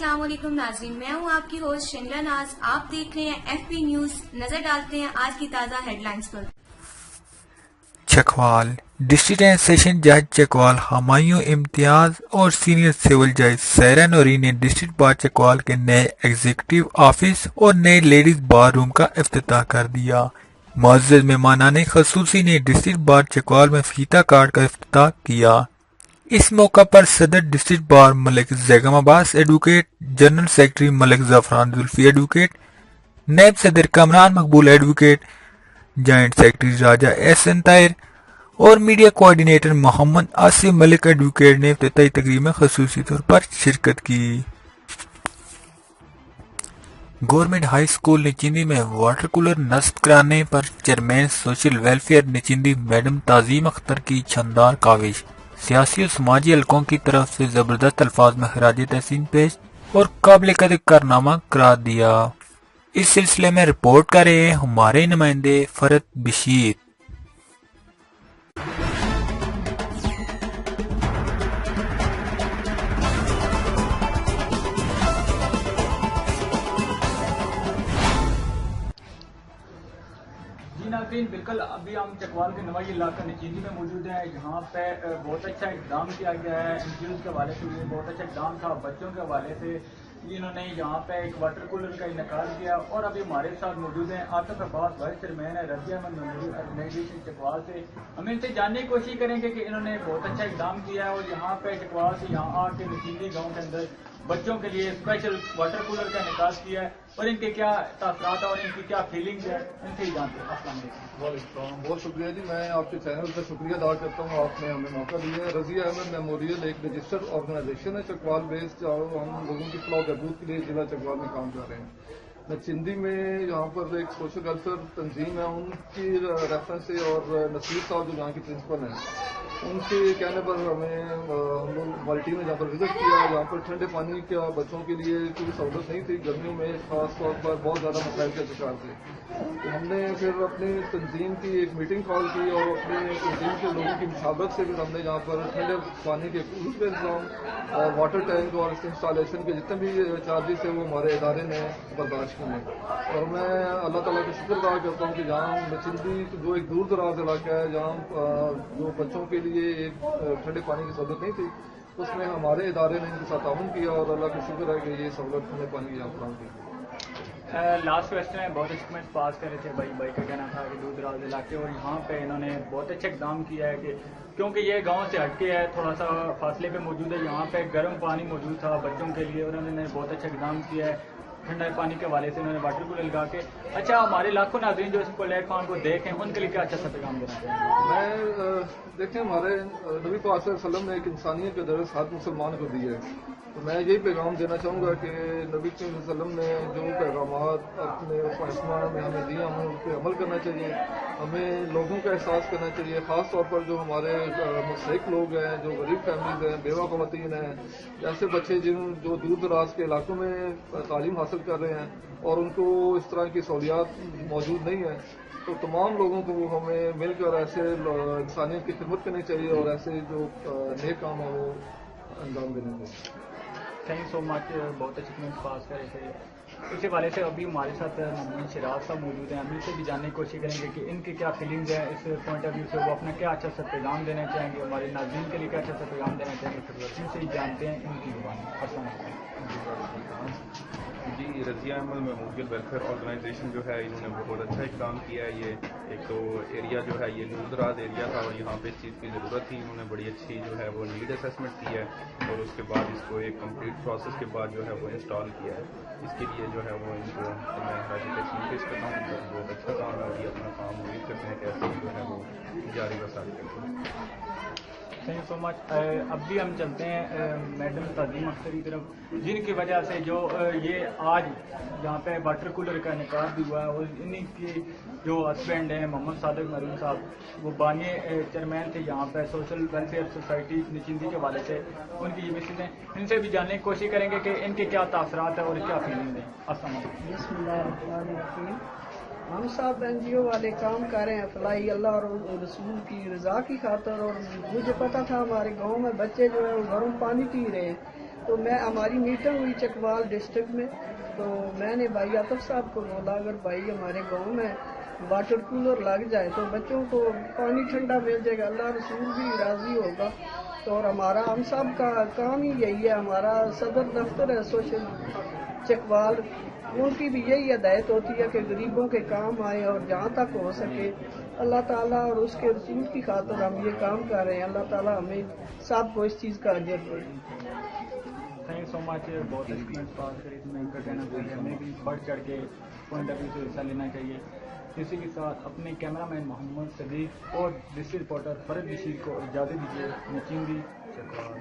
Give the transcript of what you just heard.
अस्सलाम वालेकुम नाज़रीन, मैं हूं आपकी होस्ट शनिला नाज। आप देख रहे हैं FP न्यूज। नजर डालते हैं आज की ताज़ा हेडलाइंस पर। चकवाल डिस्ट्रिक्ट एंड सेशन जज चकवाल हमायूं इम्तियाज और सीनियर सिविल जज सहरा नूरी ने डिस्ट्रिक्ट बार चकवाल के नए एग्जीक्यूटिव ऑफिस और नए लेडीज बार रूम का इफ्तिताह कर दिया। मुअज़्ज़ज़ मेहमानाने खसूसी ने डिस्ट्रिक्ट बार चकवाल में फीता कार्ड का इफ्तिताह किया। इस मौका पर सदर district bar Malik Zaigham Abbas advocate, general secretary Malik Zafran Zulfi advocate, नायब सदर Kamran Maqbool advocate, joint secretary Raja Ahsan Tahir और media coordinator Mohammad Asif Malik advocate ने इफ्तिताही तकरीब में खसूसी तौर पर शिरकत की। गवर्नमेंट हाई स्कूल निचिंदी में वाटर कूलर नस्ब कराने पर चेयरमैन सोशल वेलफेयर निचिंदी मैडम ताज़ीम अख्तर की शानदार काविश। सियासी और समाजी हलकों की तरफ से जबरदस्त अल्फाज में खराज तहसीन पेश और काबिल कदर कारनामा करार दिया। इस सिलसिले में रिपोर्ट कर रहे हैं हमारे नुमाइंदे फरद बशीर। नाज़रीन, बिल्कुल अभी हम चकवाल के नवाई इलाका निचींदी में मौजूद हैं। यहाँ पे बहुत अच्छा इक़दाम किया गया है। एनजीओ के हवाले से बहुत अच्छा इक़दाम था। बच्चों के हवाले से इन्होंने यहाँ पे एक वाटर कूलर का इनकार किया। और अभी हमारे साथ मौजूद हैं आतिफ अब्बास वाइस चेयरमैन है रज़िया अहमद मेमोरियल ऑर्गेनाइजेशन चकवाल से। हम इनसे जानने की कोशिश करेंगे कि इन्होंने बहुत अच्छा इक़दाम किया है और यहाँ पे चकवाल से यहाँ आके निचींदी गाँव के अंदर बच्चों के लिए स्पेशल वाटर कूलर का निकाल किया है और इनके क्या तासरात और इनकी क्या फीलिंग्स है, इनसे ही जानते हैं। अस्सलाम वालेकुम। बहुत शुक्रिया जी, मैं आपके चैनल पर शुक्रिया अदा करता हूँ, आपने हमें मौका दिया है। रज़िया अहमद मेमोरियल एक रजिस्टर्ड ऑर्गेनाइजेशन है चकवाल बेस्ड, और हम लोगों की फलाह बहबूद के लिए जिला चकवाल में काम कर रहे हैं। नचिंदी में यहाँ पर एक सोशल वेलफेयर तंजीम है, उनकी रेफरेंस से और नसीर साहब जो यहाँ के प्रिंसिपल हैं उनके कहने पर हमें हम लोग हमारी टीम ने जहाँ पर विजिट किया। यहाँ पर ठंडे पानी का बच्चों के लिए कोई सहूलत नहीं थी। गर्मियों में खास तौर पर बहुत ज़्यादा मसाइल का शिकार थे। तो हमने फिर अपनी तंजीम की एक मीटिंग कॉल की और अपने तंजीम के लोगों की मुशावरत से भी हमने यहाँ पर ठंडे पानी के कूलर का इंतजाम और वाटर टैंक और इसके इंस्टॉलेशन के जितने भी चार्जेस है वो हमारे इदारे ने बर्दाश्त किए। और मैं अल्लाह ताला का शुक्र अदा करता हूँ कि जहाँ नचिंदी जो एक दूर दराज इलाका है, जहाँ जो बच्चों के लिए एक ठंडे पानी की सहूलत नहीं थी, उसमें हमारे इदारे ने इनके साथ ताउन किया और अल्लाह का शुक्र है कि ये सहूलत ठंडे पानी की यहाँ फराहम की। लास्ट क्वेश्चन में बहुत अच्छे कमेंट्स पास कर रहे थे। भाई का कहना था कि दूर दराज इलाके और यहाँ पे इन्होंने बहुत अच्छा इकदाम किया है कि क्योंकि ये गांव से हटके है, थोड़ा सा फासले पे मौजूद है। यहाँ पे गर्म पानी मौजूद था बच्चों के लिए और उन्होंने बहुत अच्छा इकदाम किया है। ठंडा पानी के हवाले से उन्होंने वाटर कूलर लगा के। अच्छा, हमारे लाखों नाज़रीन जो इस प्लेटफॉर्म को देखें उनके लिए क्या अच्छा सा पैगाम देना चाहिए? मैं देखें, हमारे नबी पाक सल्लल्लाहु अलैहि वसल्लम ने एक इंसानियत का दर्स हर मुसलमान को दिया है। तो मैं यही पैगाम देना चाहूँगा कि नबी वसल्लम ने जो पैगामात अपने फैसला में हमें दिए, हमें उन पर अमल करना चाहिए। हमें लोगों का एहसास करना चाहिए, ख़ास तौर पर जो हमारे मुस्तहिक लोग हैं, जो गरीब फैमिलीज हैं, बेवा ख़वातीन हैं, ऐसे बच्चे जो दूर दराज के इलाकों में तालीम हासिल कर रहे हैं और उनको इस तरह की सहूलियात मौजूद नहीं है, तो तमाम लोगों को हमें मिलकर ऐसे इंसानियत की खिदमत करनी चाहिए और ऐसे जो नेक काम है वो अंजाम देने चाहिए। थैंक यू सो मच, बहुत अच्छे कमेंट्स पास कर रहे थे। इसी वाले से अभी हमारे साथ मोहम्मद शिराज साहब मौजूद हैं। अभी से भी जानने की कोशिश करेंगे कि इनकी क्या फीलिंग्स है इस पॉइंट ऑफ व्यू से, वो अपना क्या अच्छा सा पैगाम देना चाहेंगे, हमारे नाज़रीन के लिए क्या अच्छा सा पैगाम देना चाहेंगे। से ही जानते हैं इनकी जुबान। जी, Razia Ahmed memorial welfare organisation जो है इन्होंने बहुत अच्छा काम किया है। ये एक तो एरिया जो है ये दूर दराज एरिया था और यहाँ पे इस चीज़ की ज़रूरत थी। इन्होंने बड़ी अच्छी जो है वो नीड असेसमेंट की है और उसके बाद इसको एक कंप्लीट प्रोसेस के बाद जो है वो इंस्टॉल किया है। इसके लिए जो है वो इनको मैं राजी पेश करता हूँ। बहुत अच्छा काम है और ये अपना काम उम्मीद करते हैं कैसे जो है वो जारी वसाल करते हैं। Thank you so much. अब भी हम चलते हैं मैडम ताज़ीम अख्तर की तरफ, जिनकी वजह से जो ये आज यहाँ पे वाटर कूलर का निकाह भी हुआ है और इन्हीं की जो हस्बैंड हैं मोहम्मद सादिक मरीम साहब, वो बानी चेयरमैन थे यहाँ पे सोशल वेलफेयर सोसाइटी निचिंदी के वाले से। उनकी ये मिसेज हैं, इनसे भी जानने की कोशिश करेंगे कि इनके क्या तासरात है और क्या फीलिंग है। अस्सलाम। हम सब NGO वाले काम कर रहे हैं फलाई अल्लाह और रसूल की रजा की खातर। और मुझे पता था हमारे गांव में बच्चे जो है वो गर्म पानी पी रहे हैं, تو میں ہماری میٹنگ ہوئی چکوال ڈسٹرکٹ میں، تو میں نے بھائی عاطف صاحب کو بولا اگر بھائی ہمارے گاؤں میں واٹر کولر لگ جائے تو بچوں کو پانی ٹھنڈا مل جائے گا، اللہ رسول بھی راضی ہوگا۔ تو اور ہمارا ہم سب کا کام ہی یہی ہے، ہمارا صدر دفتر ہے سوشل چکوال، ان کی بھی یہی ہدایت ہوتی ہے کہ غریبوں کے کام آئے اور جہاں تک ہو سکے اللہ تعالیٰ اور اس کے رسول کی خاطر ہم یہ کام کر رہے ہیں، اللہ تعالیٰ ہمیں سب کو اس چیز کا اجر دے۔ تھینک یو سو مچ، بہت اچھی بات کری تم نے، ان کا کہنا چاہیے ہمیں بھی بڑھ چڑھ کے پوائنٹ آف ویو سے حصہ لینا چاہیے۔ اسی کے ساتھ اپنے کیمرہ مین محمد صدیق اور ڈسٹرکٹ رپورٹر فرد بشیر کو اجازت دیجیے۔ نچندی چکوال۔